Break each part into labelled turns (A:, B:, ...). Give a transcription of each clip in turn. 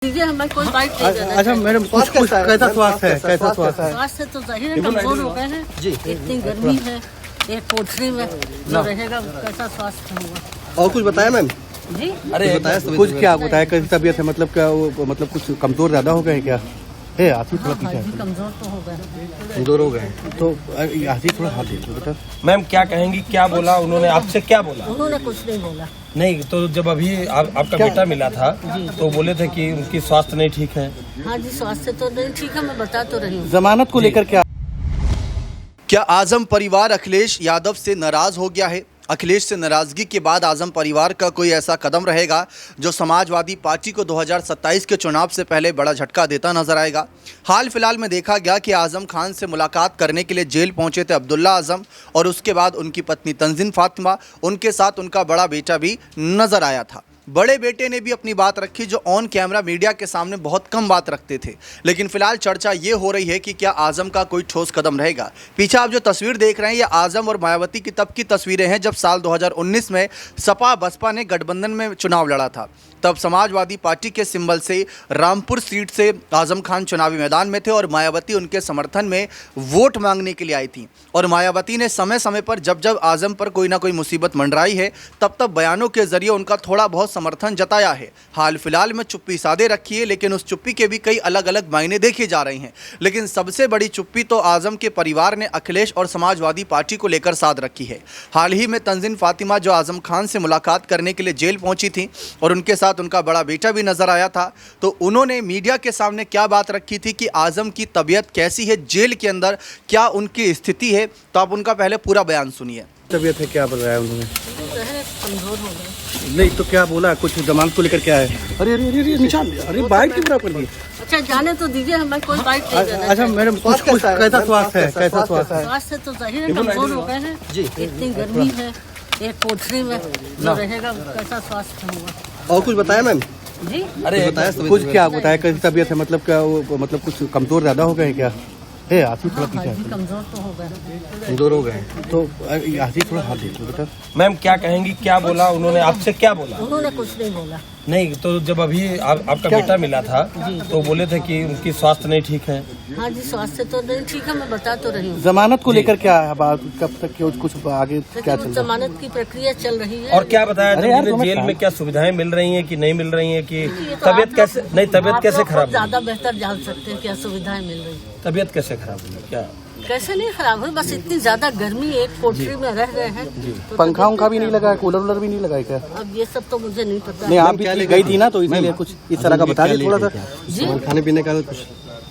A: दीजिए हमें कोई बाइट नहीं देना।
B: अच्छा मैडम, कुछ कैसा स्वास्थ्य है? कैसा स्वास्थ्य है?
A: स्वास्थ्य तो सही है, कमजोर हो गए हैं जी। इतनी गर्मी है, एक कोठरी में जो रहेगा कैसा स्वास्थ्य होगा।
B: और कुछ बताया मैम?
A: जी
B: अरे बताया कुछ, क्या बताया कैसी तबीयत है? मतलब क्या वो मतलब कुछ कमजोर ज्यादा हो गए क्या? है हाथी थोड़ा पीछे है।
A: कमजोर तो हो गए,
B: कमजोर हो गए तो हाथी थोड़ा हाथ दे बेटा।
C: मैम क्या कहेंगी, क्या बोला उन्होंने आपसे, क्या बोला?
A: उन्होंने कुछ नहीं बोला।
C: नहीं तो जब अभी आपका बेटा मिला था तो बोले थे कि उनकी स्वास्थ्य नहीं ठीक है।
A: हाँ जी, स्वास्थ्य तो नहीं ठीक है, मैं बता तो रही हूँ।
B: जमानत को लेकर
D: क्या आजम परिवार अखिलेश यादव से नाराज हो गया है? अखिलेश से नाराजगी के बाद आजम परिवार का कोई ऐसा कदम रहेगा जो समाजवादी पार्टी को 2027 के चुनाव से पहले बड़ा झटका देता नजर आएगा? हाल फिलहाल में देखा गया कि आजम खान से मुलाकात करने के लिए जेल पहुंचे थे अब्दुल्ला आजम और उसके बाद उनकी पत्नी तंजीन फातिमा, उनके साथ उनका बड़ा बेटा भी नजर आया था। बड़े बेटे ने भी अपनी बात रखी जो ऑन कैमरा मीडिया के सामने बहुत कम बात रखते थे। लेकिन फिलहाल चर्चा ये हो रही है कि क्या आजम का कोई ठोस कदम रहेगा। पीछे आप जो तस्वीर देख रहे हैं ये आजम और मायावती की तब की तस्वीरें हैं जब साल 2019 में सपा बसपा ने गठबंधन में चुनाव लड़ा था। तब समाजवादी पार्टी के सिंबल से रामपुर सीट से आजम खान चुनावी मैदान में थे और मायावती उनके समर्थन में वोट मांगने के लिए आई थी। और मायावती ने समय समय पर जब जब आजम पर कोई ना कोई मुसीबत मंडराई है तब तब बयानों के जरिए उनका थोड़ा बहुत समर्थन जताया है। हाल फिलहाल में चुप्पी साधे रखी है, लेकिन उस चुप्पी के भी कई अलग अलग मायने देखे जा रहे हैं। लेकिन सबसे बड़ी चुप्पी तो आजम के परिवार ने अखिलेश और समाजवादी पार्टी को लेकर साध रखी है। हाल ही में तंजीन फातिमा जो आजम खान से मुलाकात करने के लिए जेल पहुंची थी और उनके साथ उनका बड़ा बेटा भी नजर आया था, तो उन्होंने मीडिया के सामने क्या बात रखी थी कि आजम की तबीयत कैसी है, जेल के अंदर क्या उनकी स्थिति है। तो आप उनका पहले पूरा बयान सुनिए।
B: तबीयत है, क्या बताया उन्होंने?
A: कमजोर हो गए।
B: नहीं तो क्या बोला? कुछ जमानत को लेकर क्या है? अरे अरे अरे निशान, अरे बाइट की बराबर दी।
A: अच्छा जाने तो दीजिए हमें कोई बाइट नहीं देना।
B: अच्छा मैडम, कुछ कैसा स्वास्थ्य है? कैसा स्वास्थ्य है?
A: स्वास्थ्य तो सही है, कमजोर हो गए हैं जी। इतनी गर्मी है, एक कोठरी में जो रहेगा कैसा स्वास्थ्य होगा।
B: और कुछ बताया मैम?
A: जी
B: अरे बताया कुछ, क्या बताया कैसी तबीयत है? मतलब क्या वो मतलब कुछ कमजोर ज्यादा हो गए क्या? है हाथी थोड़ा पीछे है।
A: कमजोर तो हो गए,
B: कमजोर हो गए तो हाथी थोड़ा हाथ दे बेटा।
C: मैम क्या कहेंगी, क्या बोला उन्होंने आपसे, क्या बोला?
A: उन्होंने कुछ नहीं बोला।
C: नहीं तो जब अभी आपका बेटा मिला था तो बोले थे कि उनकी स्वास्थ्य नहीं ठीक है।
A: हाँ जी, स्वास्थ्य तो नहीं ठीक है, मैं बता तो रही हूँ।
B: जमानत को लेकर क्या है बात? कब तक कुछ आगे क्या चल रहा है?
A: जमानत की प्रक्रिया चल रही है।
C: और क्या बताया जेल में क्या सुविधाएं मिल रही हैं कि नहीं मिल रही हैं, कि तबीयत कैसे, नहीं तबीयत कैसे खराब?
A: ज्यादा बेहतर जान सकते हैं क्या सुविधाएं मिल रही।
C: तबीयत कैसे खराब हुई? क्या
A: कैसे नहीं खराब हुई, बस इतनी ज्यादा गर्मी, एक कोठरी में रह रहे हैं तो
B: पंखा उंखा भी नहीं लगा है, कूलर वूलर भी नहीं लगा है क्या?
A: अब ये सब तो मुझे नहीं पता।
B: नहीं आप भी गई थी ना, तो इसीलिए कुछ इस तरह का बता दिए थोड़ा सा।
A: जी
B: खाने पीने का कुछ,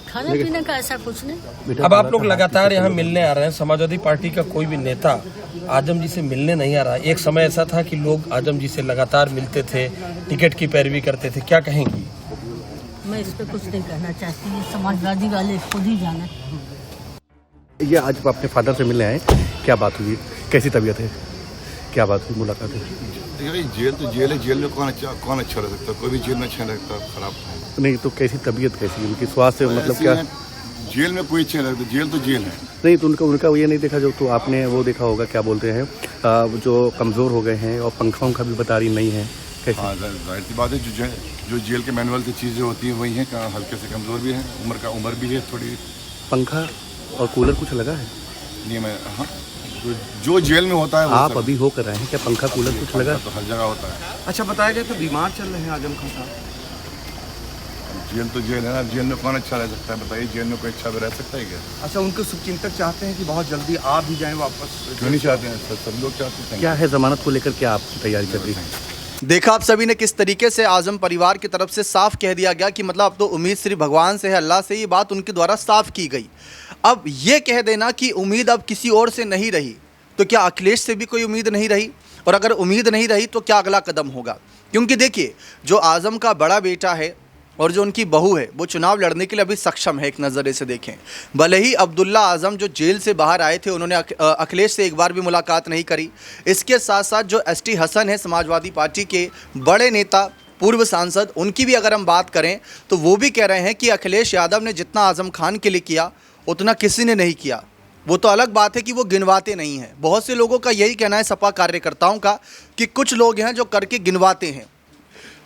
A: खाने पीने का ऐसा कुछ नहीं।
C: अब आप लोग लगातार यहाँ मिलने आ रहे हैं, समाजवादी पार्टी का कोई भी नेता आजम जी से मिलने नहीं आ रहा। एक समय ऐसा था कि लोग आजम जी से लगातार मिलते थे, टिकट की पैरवी करते थे, क्या कहेंगी?
A: मैं इस पे कुछ नहीं कहना चाहती, ये समाजवादी वाले खुद ही जाने।
B: ये आज अपने फादर से मिलने आए, क्या बात हुई? कैसी तबीयत है? क्या बात हुई मुलाकात है?
E: देखिए जेल तो जेल है, जेल में कौन अच्छा रह सकता है? कोई भी जेल में अच्छा नहीं लगता, खराब है।
B: नहीं तो कैसी तबीयत कैसी उनकी? स्वास्थ्य मतलब क्या?
E: जेल में कोई अच्छा नहीं लगता, जेल तो जेल है।
B: नहीं तो उनका ये नहीं देखा जो, तो आपने वो देखा होगा, क्या बोलते हैं जो कमज़ोर हो गए हैं और पंखा उंखा भी बता रही नहीं है।
E: हाँ जाहिर सी बात है, जो जेल के मैनुअल की चीज़ें होती हैं वही हैं, हल्के से कमज़ोर भी हैं, उम्र भी है थोड़ी।
B: पंखा और कूलर कुछ लगा है?
E: नहीं मैं, हाँ जो जेल में होता है वो
B: आप अभी हो कर रहे हैं, क्या पंखा कूलर कुछ लगा?
E: तो हर जगह होता है।
F: अच्छा बताया गया तो बीमार चल रहे हैं आजम खान साहब।
E: जेल तो जेल है ना, जेल में कौन अच्छा रह सकता है बताइए? जेल में कोई अच्छा भी रह सकता है क्या?
F: अच्छा उनके शुभचिंतक चाहते हैं कि बहुत जल्दी आ भी जाएं वापस।
E: क्यों नहीं चाहते हैं? सब लोग चाहते हैं।
B: क्या है जमानत को लेकर, क्या आपकी तैयारी चल रही है?
D: देखा आप सभी ने किस तरीके से आजम परिवार की तरफ से साफ कह दिया गया कि मतलब अब तो उम्मीद सिर्फ भगवान से है, अल्लाह से। ये बात उनके द्वारा साफ की गई। अब ये कह देना कि उम्मीद अब किसी और से नहीं रही, तो क्या अखिलेश से भी कोई उम्मीद नहीं रही? और अगर उम्मीद नहीं रही तो क्या अगला कदम होगा? क्योंकि देखिए, जो आजम का बड़ा बेटा है और जो उनकी बहू है वो चुनाव लड़ने के लिए अभी सक्षम है। एक नज़रिए से देखें, भले ही अब्दुल्ला आजम जो जेल से बाहर आए थे उन्होंने अखिलेश से एक बार भी मुलाकात नहीं करी। इसके साथ साथ जो एसटी हसन है, समाजवादी पार्टी के बड़े नेता, पूर्व सांसद, उनकी भी अगर हम बात करें तो वो भी कह रहे हैं कि अखिलेश यादव ने जितना आजम खान के लिए किया उतना किसी ने नहीं किया। वो तो अलग बात है कि वो गिनवाते नहीं हैं। बहुत से लोगों का यही कहना है, सपा कार्यकर्ताओं का, कि कुछ लोग हैं जो करके गिनवाते हैं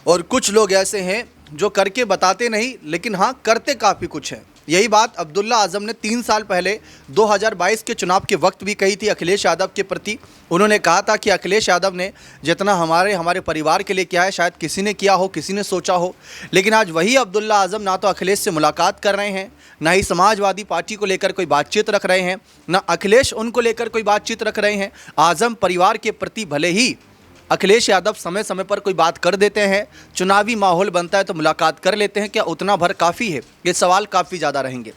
D: और कुछ लोग ऐसे हैं जो करके बताते नहीं, लेकिन हाँ करते काफ़ी कुछ हैं। यही बात अब्दुल्ला आजम ने 3 साल पहले 2022 के चुनाव के वक्त भी कही थी अखिलेश यादव के प्रति। उन्होंने कहा था कि अखिलेश यादव ने जितना हमारे परिवार के लिए किया है शायद किसी ने किया हो, किसी ने सोचा हो। लेकिन आज वही अब्दुल्ला आजम ना तो अखिलेश से मुलाकात कर रहे हैं, ना ही समाजवादी पार्टी को लेकर कोई बातचीत रख रहे हैं, ना अखिलेश उनको लेकर कोई बातचीत रख रहे हैं। आजम परिवार के प्रति भले ही अखिलेश यादव समय समय पर कोई बात कर देते हैं, चुनावी माहौल बनता है तो मुलाकात कर लेते हैं, क्या उतना भर काफ़ी है? ये सवाल काफ़ी ज़्यादा रहेंगे।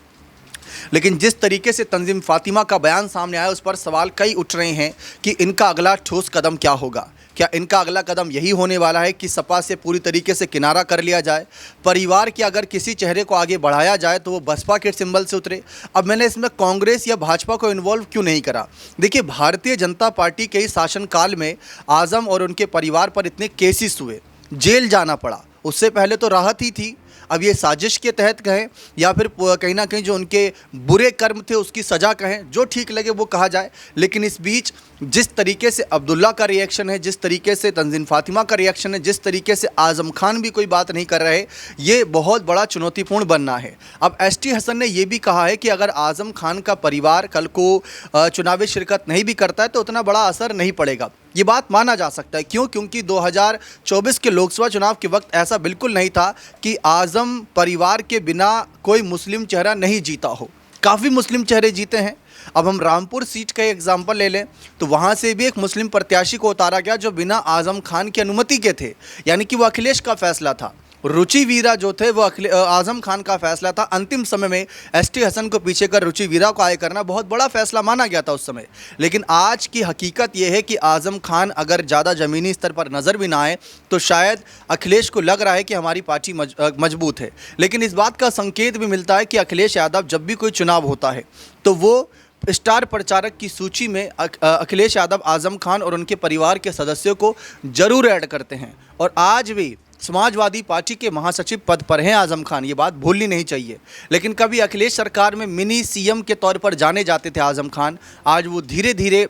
D: लेकिन जिस तरीके से तंजीम फातिमा का बयान सामने आया उस पर सवाल कई उठ रहे हैं कि इनका अगला ठोस कदम क्या होगा। क्या इनका अगला कदम यही होने वाला है कि सपा से पूरी तरीके से किनारा कर लिया जाए, परिवार के अगर किसी चेहरे को आगे बढ़ाया जाए तो वो बसपा के सिंबल से उतरे? अब मैंने इसमें कांग्रेस या भाजपा को इन्वॉल्व क्यों नहीं करा? देखिए, भारतीय जनता पार्टी के ही शासनकाल में आजम और उनके परिवार पर इतने केसेस हुए, जेल जाना पड़ा। उससे पहले तो राहत ही थी। अब ये साजिश के तहत कहें या फिर कहीं ना कहीं जो उनके बुरे कर्म थे उसकी सज़ा कहें, जो ठीक लगे वो कहा जाए। लेकिन इस बीच जिस तरीके से अब्दुल्ला का रिएक्शन है, जिस तरीके से तंजीम फातिमा का रिएक्शन है, जिस तरीके से आज़म खान भी कोई बात नहीं कर रहे, ये बहुत बड़ा चुनौतीपूर्ण बनना है। अब एसटी हसन ने यह भी कहा है कि अगर आज़म खान का परिवार कल को चुनावी शिरकत नहीं भी करता है तो उतना बड़ा असर नहीं पड़ेगा। ये बात माना जा सकता है। क्यों? क्योंकि 2024 के लोकसभा चुनाव के वक्त ऐसा बिल्कुल नहीं था कि आज़म परिवार के बिना कोई मुस्लिम चेहरा नहीं जीता हो। काफ़ी मुस्लिम चेहरे जीते हैं। अब हम रामपुर सीट का एग्जाम्पल ले लें तो वहाँ से भी एक मुस्लिम प्रत्याशी को उतारा गया जो बिना आज़म खान की अनुमति के थे, यानी कि वो अखिलेश का फैसला था। रुचि वीरा जो थे वो आज़म खान का फैसला था। अंतिम समय में एसटी हसन को पीछे कर रुचि वीरा को आगे करना बहुत बड़ा फैसला माना गया था उस समय। लेकिन आज की हकीकत ये है कि आज़म खान अगर ज़्यादा ज़मीनी स्तर पर नज़र भी ना आए तो शायद अखिलेश को लग रहा है कि हमारी पार्टी मजबूत है। लेकिन इस बात का संकेत भी मिलता है कि अखिलेश यादव जब भी कोई चुनाव होता है तो वो स्टार प्रचारक की सूची में अखिलेश यादव आज़म खान और उनके परिवार के सदस्यों को जरूर ऐड करते हैं। और आज भी समाजवादी पार्टी के महासचिव पद पर हैं आज़म खान, ये बात भूलनी नहीं चाहिए। लेकिन कभी अखिलेश सरकार में मिनी सीएम के तौर पर जाने जाते थे आज़म खान, आज वो धीरे धीरे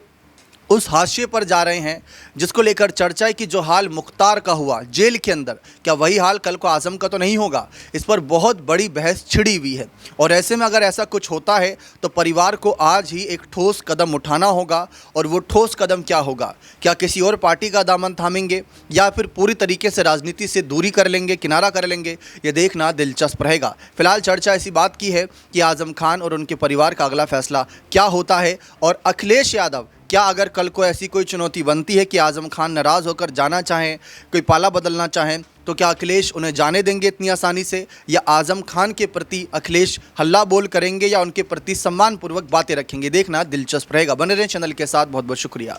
D: उस हाशिए पर जा रहे हैं जिसको लेकर चर्चा है कि जो हाल मुख्तार का हुआ जेल के अंदर, क्या वही हाल कल को आज़म का तो नहीं होगा? इस पर बहुत बड़ी बहस छिड़ी हुई है। और ऐसे में अगर ऐसा कुछ होता है तो परिवार को आज ही एक ठोस कदम उठाना होगा। और वो ठोस कदम क्या होगा? क्या किसी और पार्टी का दामन थामेंगे या फिर पूरी तरीके से राजनीति से दूरी कर लेंगे, किनारा कर लेंगे? ये देखना दिलचस्प रहेगा। फिलहाल चर्चा ऐसी बात की है कि आज़म खान और उनके परिवार का अगला फैसला क्या होता है। और अखिलेश यादव क्या अगर कल को ऐसी कोई चुनौती बनती है कि आज़म खान नाराज़ होकर जाना चाहें, कोई पाला बदलना चाहें, तो क्या अखिलेश उन्हें जाने देंगे इतनी आसानी से? या आज़म खान के प्रति अखिलेश हल्ला बोल करेंगे या उनके प्रति सम्मानपूर्वक बातें रखेंगे? देखना दिलचस्प रहेगा। बने रहें चैनल के साथ। बहुत बहुत शुक्रिया।